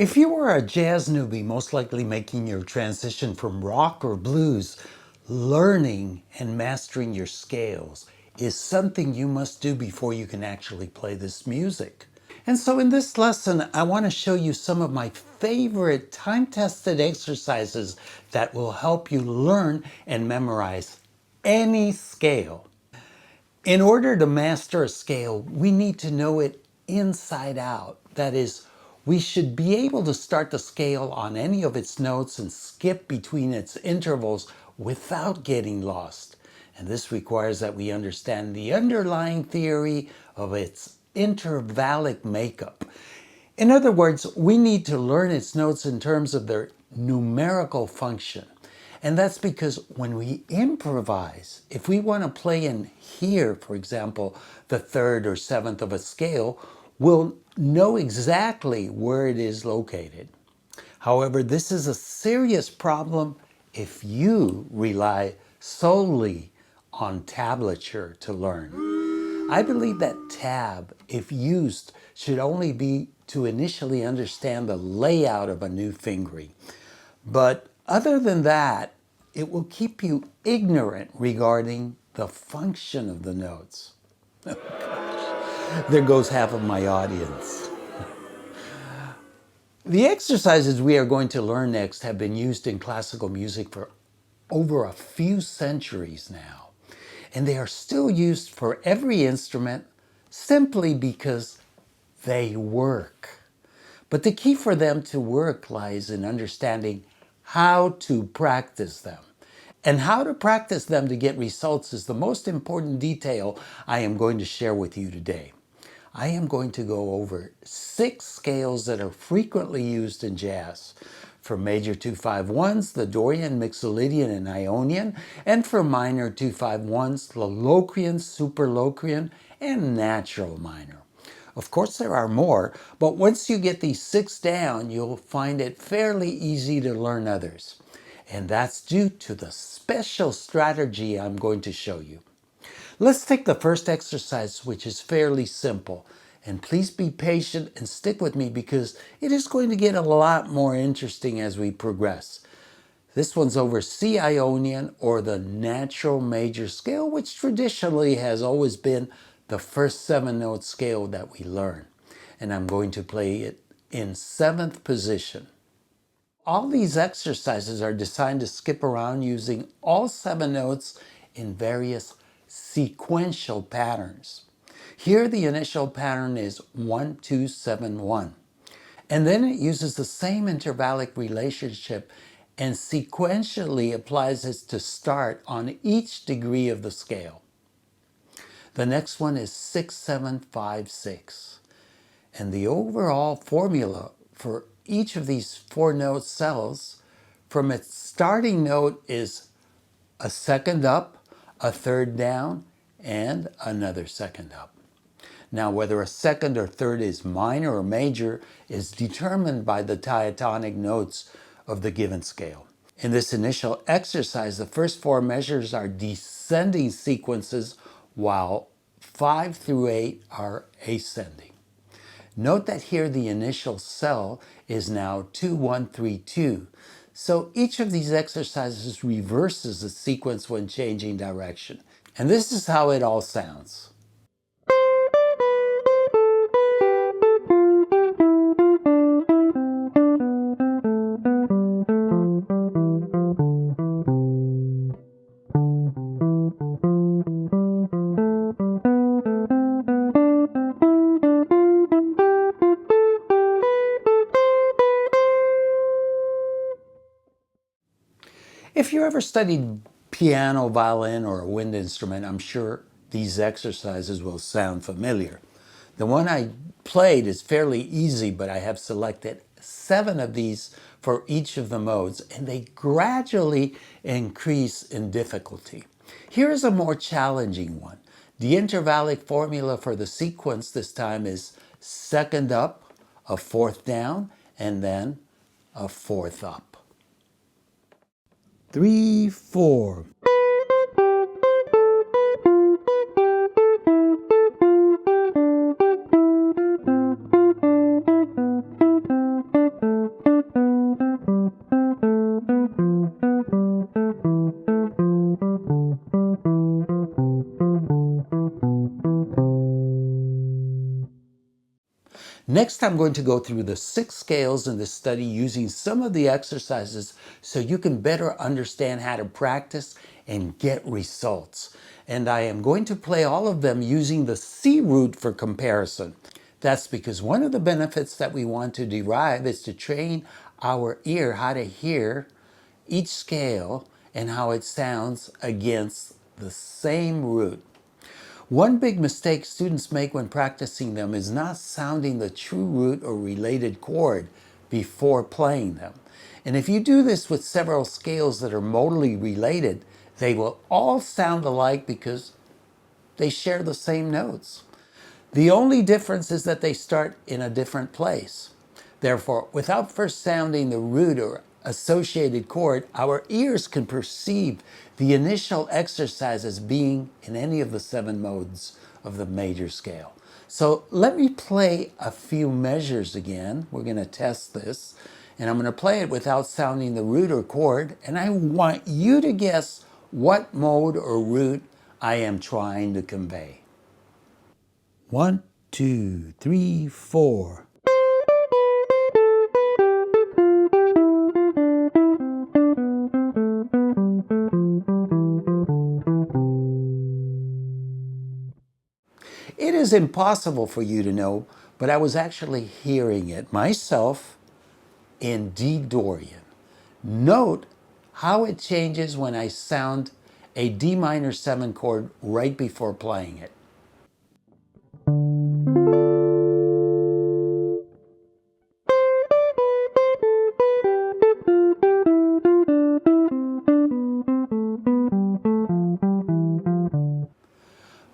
If you are a jazz newbie, most likely making your transition from rock or blues, learning and mastering your scales is something you must do before you can actually play this music. And so in this lesson, I want to show you some of my favorite time-tested exercises that will help you learn and memorize any scale. In order to master a scale, we need to know it inside out. That is, we should be able to start the scale on any of its notes and skip between its intervals without getting lost. And this requires that we understand the underlying theory of its intervallic makeup. In other words, we need to learn its notes in terms of their numerical function. And that's because when we improvise, if we want to play in here, for example, the third or seventh of a scale, we'll know exactly where it is located. However, this is a serious problem if you rely solely on tablature to learn. I believe that tab, if used, should only be to initially understand the layout of a new fingering. But other than that, it will keep you ignorant regarding the function of the notes. There goes half of my audience. The exercises we are going to learn next have been used in classical music for over a few centuries now, and they are still used for every instrument simply because they work. But the key for them to work lies in understanding how to practice them. And how to practice them to get results is the most important detail I am going to share with you today. I am going to go over 6 scales that are frequently used in jazz. For major 2-5-1s, the Dorian, Mixolydian, and Ionian, and for minor 2-5-1s, the Locrian, Superlocrian, and Natural minor. Of course, there are more, but once you get these 6 down, you'll find it fairly easy to learn others. And that's due to the special strategy I'm going to show you. Let's take the first exercise, which is fairly simple. And please be patient and stick with me because it is going to get a lot more interesting as we progress. This one's over C Ionian, or the natural major scale, which traditionally has always been the first 7-note scale that we learn. And I'm going to play it in 7th position. All these exercises are designed to skip around using all 7 notes in various sequential patterns. Here the initial pattern is 1-2-7-1. And then it uses the same intervallic relationship and sequentially applies it to start on each degree of the scale. The next one is 6-7-5-6. And the overall formula for each of these 4-note cells from its starting note is a second up, a third down, and another second up. Now, whether a second or third is minor or major is determined by the diatonic notes of the given scale. In this initial exercise, the first 4 measures are descending sequences, while 5 through 8 are ascending. Note that here the initial cell is now 2-1-3-2. So each of these exercises reverses the sequence when changing direction. And this is how it all sounds. If you ever studied piano, violin, or a wind instrument, I'm sure these exercises will sound familiar. The one I played is fairly easy, but I have selected 7 of these for each of the modes, and they gradually increase in difficulty. Here is a more challenging one. The intervallic formula for the sequence this time is second up, a fourth down, and then a fourth up. 3, 4. Next, I'm going to go through the 6 scales in this study using some of the exercises so you can better understand how to practice and get results. And I am going to play all of them using the C root for comparison. That's because one of the benefits that we want to derive is to train our ear how to hear each scale and how it sounds against the same root. One big mistake students make when practicing them is not sounding the true root or related chord before playing them. And if you do this with several scales that are modally related, they will all sound alike because they share the same notes. The only difference is that they start in a different place. Therefore, without first sounding the root or associated chord, our ears can perceive the initial exercise as being in any of the 7 modes of the major scale. So let me play a few measures again. We're going to test this. And I'm going to play it without sounding the root or chord. And I want you to guess what mode or root I am trying to convey. 1, 2, 3, 4. It is impossible for you to know, but I was actually hearing it myself in D Dorian. Note how it changes when I sound a D minor 7 chord right before playing it.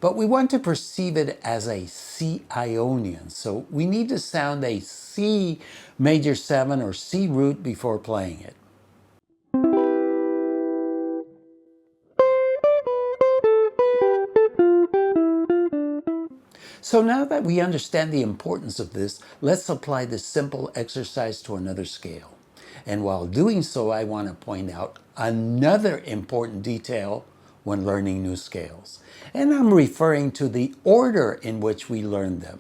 But we want to perceive it as a C Ionian, so we need to sound a C major 7 or C root before playing it. So now that we understand the importance of this, let's apply this simple exercise to another scale. And while doing so, I want to point out another important detail when learning new scales. And I'm referring to the order in which we learn them.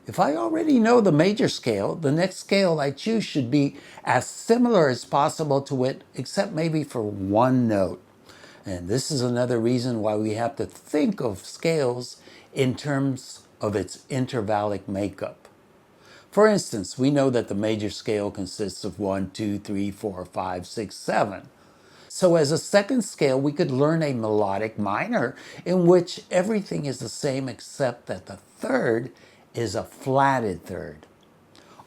If I already know the major scale, the next scale I choose should be as similar as possible to it, except maybe for one note. And this is another reason why we have to think of scales in terms of its intervallic makeup. For instance, we know that the major scale consists of 1, 2, 3, 4, 5, 6, 7. So as a second scale, we could learn a melodic minor in which everything is the same except that the third is a flatted third.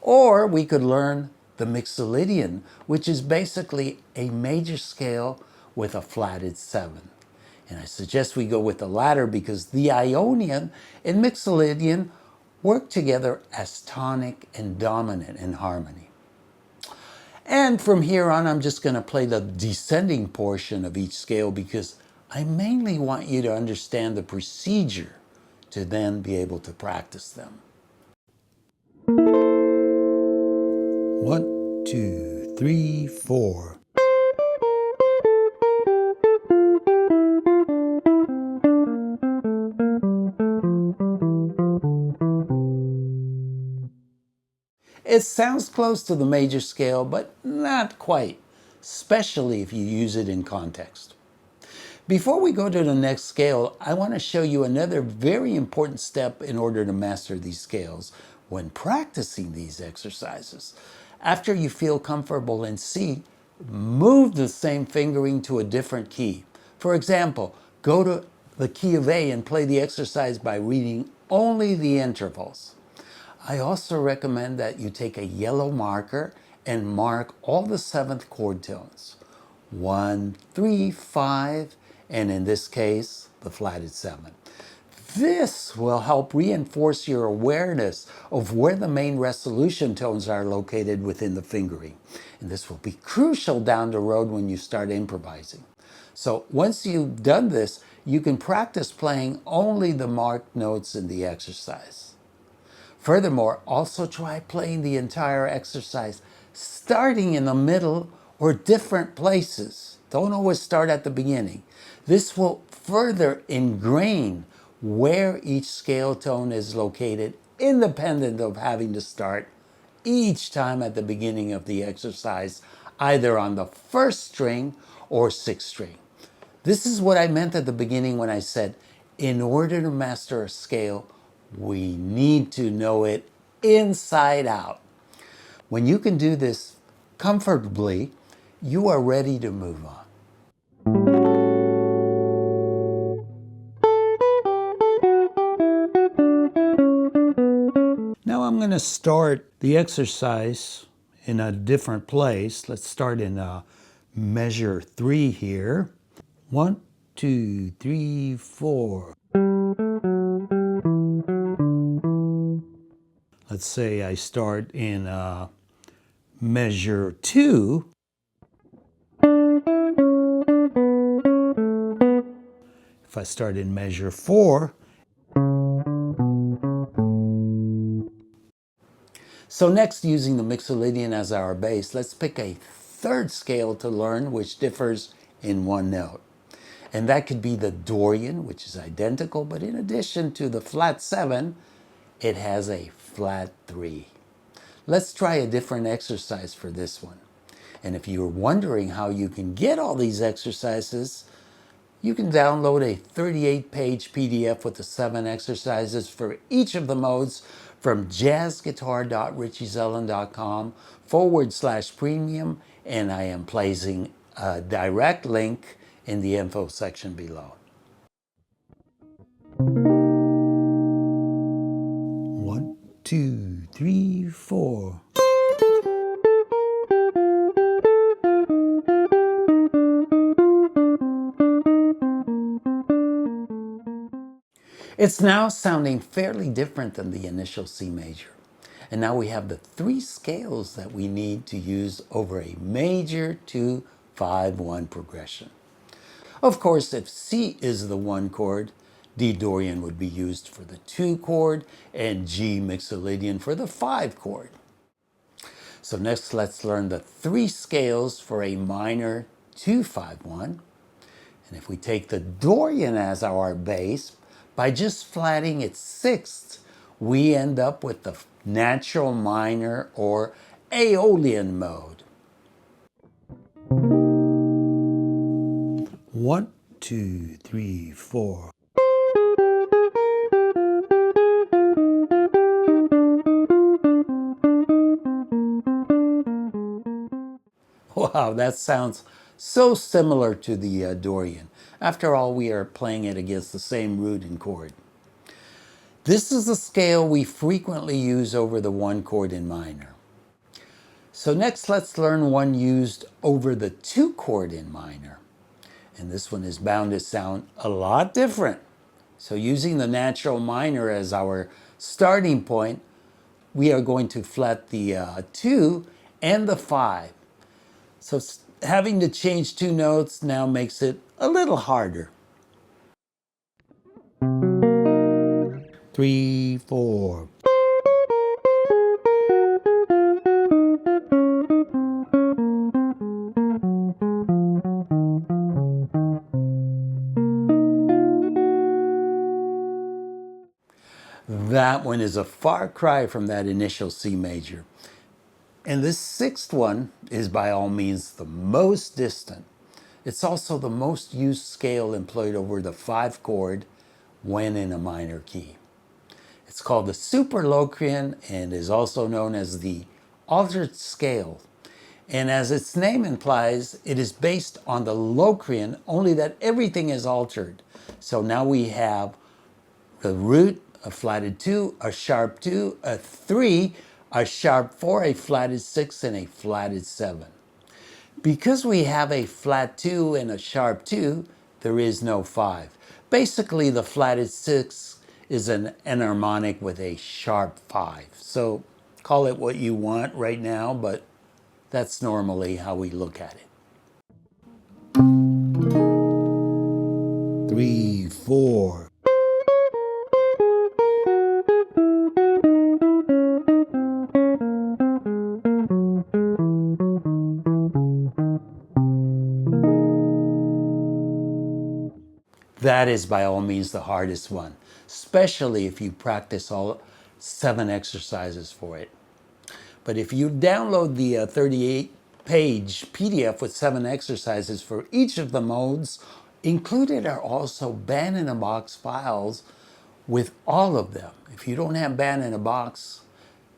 Or we could learn the Mixolydian, which is basically a major scale with a flatted 7. And I suggest we go with the latter because the Ionian and Mixolydian work together as tonic and dominant in harmony. And from here on, I'm just going to play the descending portion of each scale because I mainly want you to understand the procedure to then be able to practice them. 1, 2, 3, 4. It sounds close to the major scale, but not quite, especially if you use it in context. Before we go to the next scale, I want to show you another very important step in order to master these scales when practicing these exercises. After you feel comfortable in C, move the same fingering to a different key. For example, go to the key of A and play the exercise by reading only the intervals. I also recommend that you take a yellow marker and mark all the 7th chord tones. 1, 3, 5, and in this case, the flatted 7. This will help reinforce your awareness of where the main resolution tones are located within the fingering. And this will be crucial down the road when you start improvising. So once you've done this, you can practice playing only the marked notes in the exercise. Furthermore, also try playing the entire exercise, starting in the middle or different places. Don't always start at the beginning. This will further ingrain where each scale tone is located independent of having to start each time at the beginning of the exercise, either on the first string or sixth string. This is what I meant at the beginning when I said, in order to master a scale, we need to know it inside out. When you can do this comfortably, you are ready to move on. Now I'm going to start the exercise in a different place. Let's start in measure 3 here. 1, 2, 3, 4. Let's say I start in measure 2. If I start in measure 4. So next, using the Mixolydian as our base, let's pick a third scale to learn which differs in one note. And that could be the Dorian, which is identical, but in addition to the flat 7, it has a flat 3. Let's try a different exercise for this one. And if you're wondering how you can get all these exercises, you can download a 38-page PDF with the 7 exercises for each of the modes from jazzguitar.richiezelland.com/premium, and I am placing a direct link in the info section below. 1, 2, 3, 4. It's now sounding fairly different than the initial C major. And now we have the 3 scales that we need to use over a major 2-5-1 progression. Of course, if C is the 1 chord, D Dorian would be used for the 2 chord and G Mixolydian for the 5 chord. So next, let's learn the 3 scales for a minor 2-5-1. And if we take the Dorian as our base, by just flatting its 6th, we end up with the natural minor or Aeolian mode. 1, 2, 3, 4. Wow, that sounds so similar to the Dorian. After all, we are playing it against the same root and chord. This is the scale we frequently use over the 1 chord in minor. So next, let's learn one used over the 2 chord in minor. And this one is bound to sound a lot different. So using the natural minor as our starting point, we are going to flat the 2 and the 5. So having to change 2 notes now makes it a little harder. 3, 4. That one is a far cry from that initial C major. And this 6th one is by all means the most distant. It's also the most used scale employed over the 5 chord when in a minor key. It's called the Superlocrian and is also known as the altered scale. And as its name implies, it is based on the Locrian, only that everything is altered. So now we have the root, a flatted 2, a sharp 2, a 3, a sharp 4, a flatted 6, and a flatted 7. Because we have a flat 2 and a sharp 2, there is no 5. Basically, the flatted 6 is an enharmonic with a sharp 5. So call it what you want right now, but that's normally how we look at it. 3, 4. That is by all means the hardest one, especially if you practice all 7 exercises for it. But if you download the 38-page PDF with 7 exercises for each of the modes, included are also band-in-a-box files with all of them. If you don't have band-in-a-box,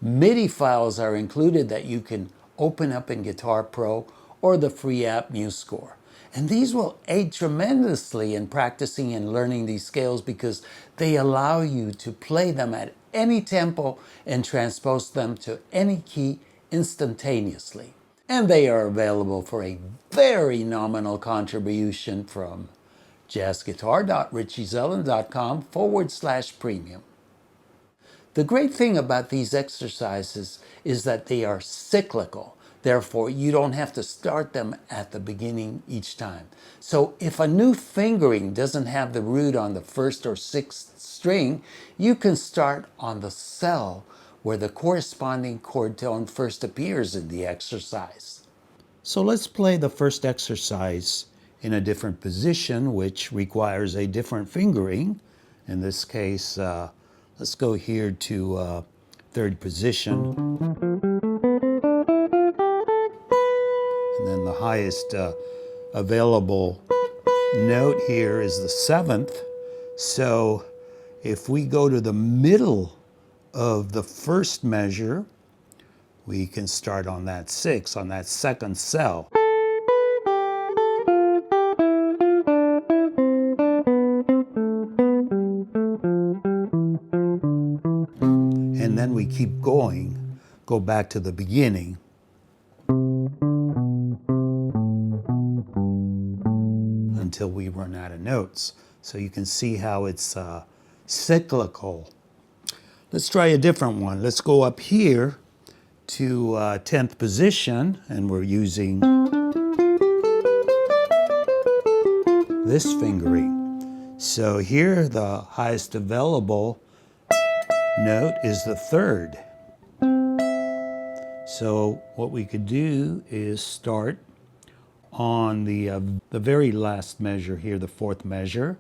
MIDI files are included that you can open up in Guitar Pro or the free app MuseScore. And these will aid tremendously in practicing and learning these scales because they allow you to play them at any tempo and transpose them to any key instantaneously. And they are available for a very nominal contribution from jazzguitar.richiezellen.com/premium. The great thing about these exercises is that they are cyclical. Therefore, you don't have to start them at the beginning each time. So if a new fingering doesn't have the root on the 1st or 6th string, you can start on the cell where the corresponding chord tone first appears in the exercise. So let's play the first exercise in a different position, which requires a different fingering. In this case, let's go here to 3rd position. And then the highest available note here is the 7th. So if we go to the middle of the first measure, we can start on that 6, on that 2nd cell. And then we keep going, go back to the beginning. Until we run out of notes. So you can see how it's cyclical. Let's try a different one. Let's go up here to 10th position, and we're using this fingering. So here the highest available note is the 3rd. So what we could do is start on the very last measure here, the 4th measure,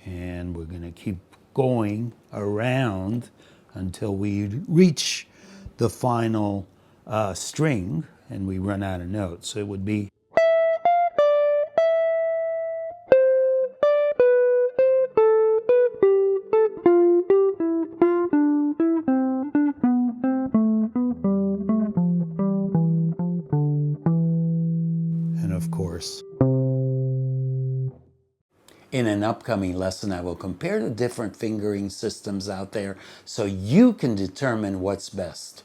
and we're going to keep going around until we reach the final string and we run out of notes. So it would be and of course. In an upcoming lesson, I will compare the different fingering systems out there so you can determine what's best.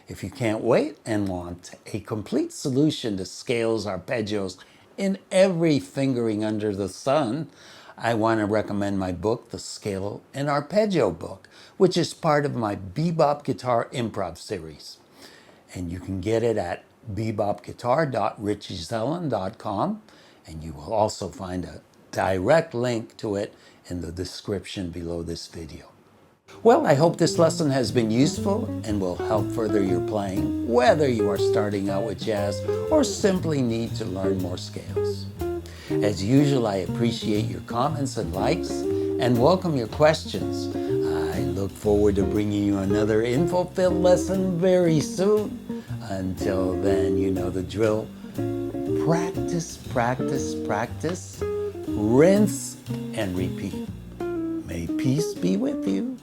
If you can't wait and want a complete solution to scales, arpeggios, in every fingering under the sun, I want to recommend my book, The Scale and Arpeggio Book, which is part of my Bebop Guitar Improv series. And you can get it at bebopguitar.richiezellen.com, and you will also find a direct link to it in the description below this video. Well, I hope this lesson has been useful and will help further your playing, whether you are starting out with jazz or simply need to learn more scales. As usual, I appreciate your comments and likes and welcome your questions. I look forward to bringing you another info-filled lesson very soon. Until then, you know the drill. Practice, practice, practice. Rinse and repeat. May peace be with you.